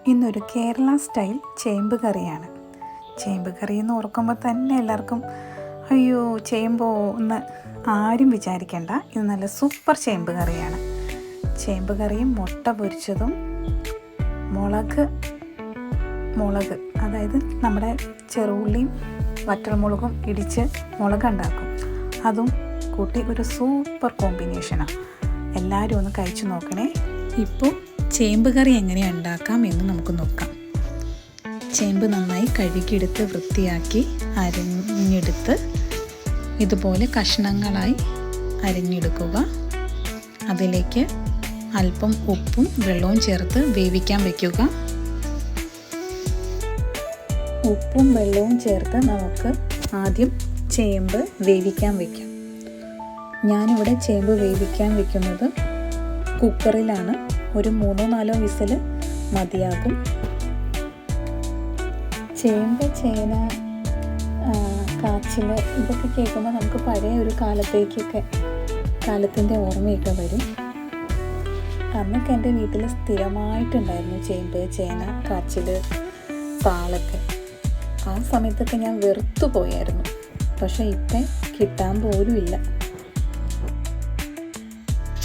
ഇന്നൊരു കേരള സ്റ്റൈൽ ചേമ്പ് കറിയാണ്. ചേമ്പ് കറി എന്ന് ഓർക്കുമ്പോൾ തന്നെ എല്ലാവർക്കും അയ്യോ ചേമ്പോ എന്ന് ആരും വിചാരിക്കേണ്ട. ഇത് നല്ല സൂപ്പർ ചേമ്പ് കറിയാണ്. ചേമ്പ് കറിയും മുട്ട പൊരിച്ചതും മുളക് അതായത് നമ്മുടെ ചെറുള്ളിയും വറ്റൽമുളകും ഇടിച്ച് മുളകുണ്ടാക്കും, അതും കൂട്ടി ഒരു സൂപ്പർ കോമ്പിനേഷനാണ്. എല്ലാവരും ഒന്ന് കഴിച്ചു നോക്കണേ. ഇപ്പോൾ ചേമ്പ് കറി എങ്ങനെയാണ് ഉണ്ടാക്കാം എന്ന് നമുക്ക് നോക്കാം. ചേമ്പ് നന്നായി കഴുകിയെടുത്ത് വൃത്തിയാക്കി അരിഞ്ഞെടുത്ത് ഇതുപോലെ കഷ്ണങ്ങളായി അരിഞ്ഞെടുക്കുക. അതിലേക്ക് അല്പം ഉപ്പും വെള്ളവും ചേർത്ത് വേവിക്കാൻ വയ്ക്കുക. ഉപ്പും വെള്ളവും ചേർത്ത് നമുക്ക് ആദ്യം ചേമ്പ് വേവിക്കാൻ വയ്ക്കാം. ഞാനിവിടെ ചേമ്പ് വേവിക്കാൻ വയ്ക്കുന്നത് കുക്കറിലാണ്. ഒരു 3-4 വിസിൽ മതിയാകും. ചേമ്പ്, ചേന, കാച്ചിൽ ഇതൊക്കെ കേൾക്കുമ്പോൾ നമുക്ക് പഴയ ഒരു കാലത്തിൻ്റെ ഓർമ്മയൊക്കെ വരും. അന്നൊക്കെ എൻ്റെ വീട്ടിൽ സ്ഥിരമായിട്ടുണ്ടായിരുന്നു ചേമ്പ്, ചേന, കാച്ചിൽ, താളൊക്കെ. ആ സമയത്തൊക്കെ ഞാൻ വെറുത്തു പോയായിരുന്നു. പക്ഷേ ഇപ്പം കിട്ടാൻ പോലും ഇല്ല.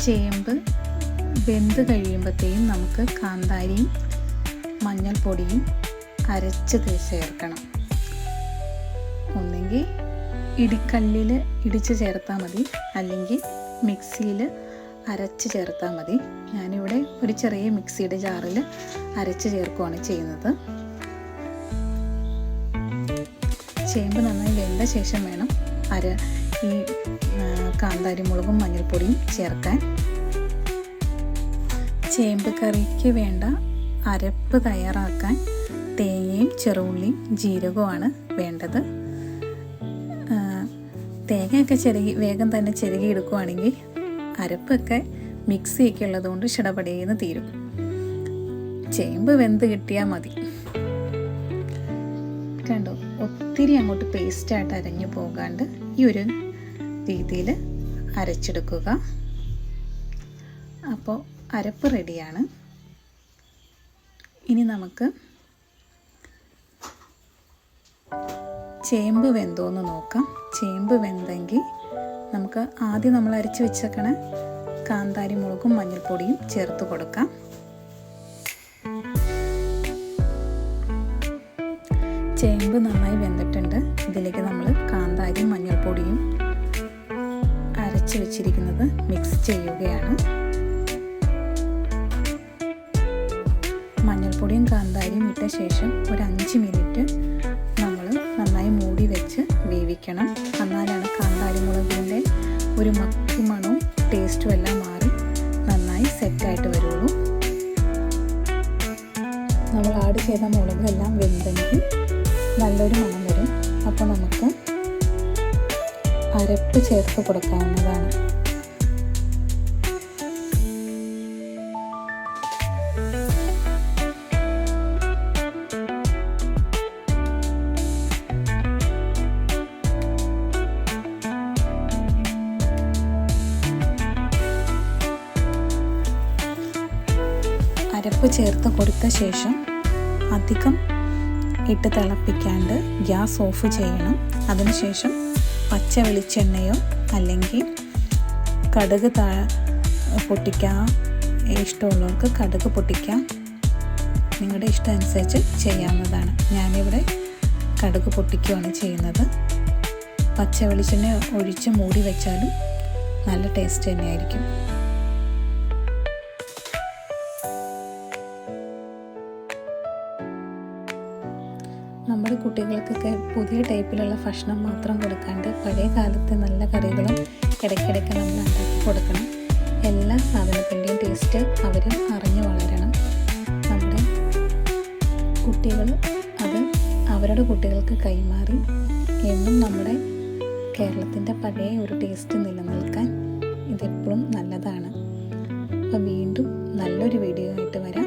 ചേമ്പ് വെന്ത് കഴിയുമ്പോഴത്തേക്കും നമുക്ക് കാന്താരിയും മഞ്ഞൾപ്പൊടിയും അരച്ച് ചേർക്കണം. ഒന്നെങ്കിൽ ഇടിക്കല്ലിൽ ഇടിച്ച് ചേർത്താൽ മതി, അല്ലെങ്കിൽ മിക്സിയിൽ അരച്ച് ചേർത്താൽ മതി. ഞാനിവിടെ ഒരു ചെറിയ മിക്സിയുടെ ജാറിൽ അരച്ച് ചേർക്കുകയാണ് ചെയ്യുന്നത്. ചേമ്പ് നന്നായി വെന്ത ശേഷം വേണം ഈ കാന്താരി മുളകും മഞ്ഞൾപ്പൊടിയും ചേർക്കാൻ. ചേമ്പ് കറിക്ക് വേണ്ട അരപ്പ് തയ്യാറാക്കാൻ തേങ്ങയും ചെറുള്ളിയും ജീരകവുമാണ് വേണ്ടത്. തേങ്ങയൊക്കെ വേഗം തന്നെ ചിരകി എടുക്കുകയാണെങ്കിൽ അരപ്പൊക്കെ മിക്സിയൊക്കെ ഉള്ളതുകൊണ്ട് ഷടപടേന്ന് തീരും. ചേമ്പ് വെന്ത് കിട്ടിയാൽ മതി. കണ്ടോ, ഒത്തിരി അങ്ങോട്ട് പേസ്റ്റായിട്ട് അരഞ്ഞു പോകാണ്ട് ഈ ഒരു രീതിയിൽ അരച്ചെടുക്കുക. അപ്പോൾ അരപ്പ് റെഡിയാണ്. ഇനി നമുക്ക് ചേമ്പ് വെന്തോന്ന് നോക്കാം. ചേമ്പ് വെന്തെങ്കിൽ നമുക്ക് ആദ്യം നമ്മൾ അരച്ച് വെച്ചേക്കണ കാന്താരി മുളകും മഞ്ഞൾപ്പൊടിയും ചേർത്ത് കൊടുക്കാം. ചേമ്പ് നന്നായി വെന്തിട്ടുണ്ട്. ഇതിലേക്ക് നമ്മൾ കാന്താരിയും മഞ്ഞൾപ്പൊടിയും അരച്ച് വെച്ചിരിക്കുന്നത് മിക്സ് ചെയ്യുകയാണ്. മഞ്ഞൾപ്പൊടിയും കാന്താരിയും ഇട്ട ശേഷം ഒരു 5 മിനിറ്റ് നമ്മൾ നന്നായി മൂടി വെച്ച് വേവിക്കണം. എന്നാലാണ് കാന്താരി മുളകിൻ്റെ ഒരു മക്കി മണവും ടേസ്റ്റും എല്ലാം മാറി നന്നായി സെറ്റായിട്ട് വരുള്ളൂ. നമ്മൾ ആഡ് ചെയ്ത മുളകെല്ലാം വെന്തെങ്കിൽ നല്ലൊരു മണം വരും. അപ്പോൾ നമുക്ക് അരപ്പ് ചേർത്ത് കൊടുക്കാവുന്നതാണ്. അരപ്പ് ചേർത്ത് കൊടുത്ത ശേഷം അധികം ഇട്ട് തിളപ്പിക്കാണ്ട് ഗ്യാസ് ഓഫ് ചെയ്യണം. അതിനുശേഷം പച്ച വെളിച്ചെണ്ണയോ അല്ലെങ്കിൽ കടുക് പൊട്ടിക്കാം. ഇഷ്ടമുള്ളവർക്ക് കടുക് പൊട്ടിക്കാം. നിങ്ങളുടെ ഇഷ്ടം അനുസരിച്ച് ചെയ്യാവുന്നതാണ്. ഞാനിവിടെ കടുക് പൊട്ടിക്കുകയാണ് ചെയ്യുന്നത്. പച്ച വെളിച്ചെണ്ണ ഒഴിച്ച് മൂടി വെച്ചാലും നല്ല ടേസ്റ്റ് തന്നെയായിരിക്കും. നമ്മുടെ കുട്ടികൾക്കൊക്കെ പുതിയ ടൈപ്പിലുള്ള ഭക്ഷണം മാത്രം കൊടുക്കാണ്ട് പഴയ കാലത്തെ നല്ല കറികളും ഇടയ്ക്കിടയ്ക്ക് നമ്മൾ ഉണ്ടാക്കി കൊടുക്കണം. എല്ലാ സാധനത്തിൻ്റെയും ടേസ്റ്റ് അവരും അറിഞ്ഞു വളരണം. നമ്മുടെ കുട്ടികൾ അത് അവരുടെ കുട്ടികൾക്ക് കൈമാറി എന്നും നമ്മുടെ കേരളത്തിൻ്റെ പഴയ ഒരു ടേസ്റ്റ് നിലനിൽക്കാൻ ഇതെപ്പോഴും നല്ലതാണ്. അപ്പോൾ വീണ്ടും നല്ലൊരു വീഡിയോ ആയിട്ട് വരാം.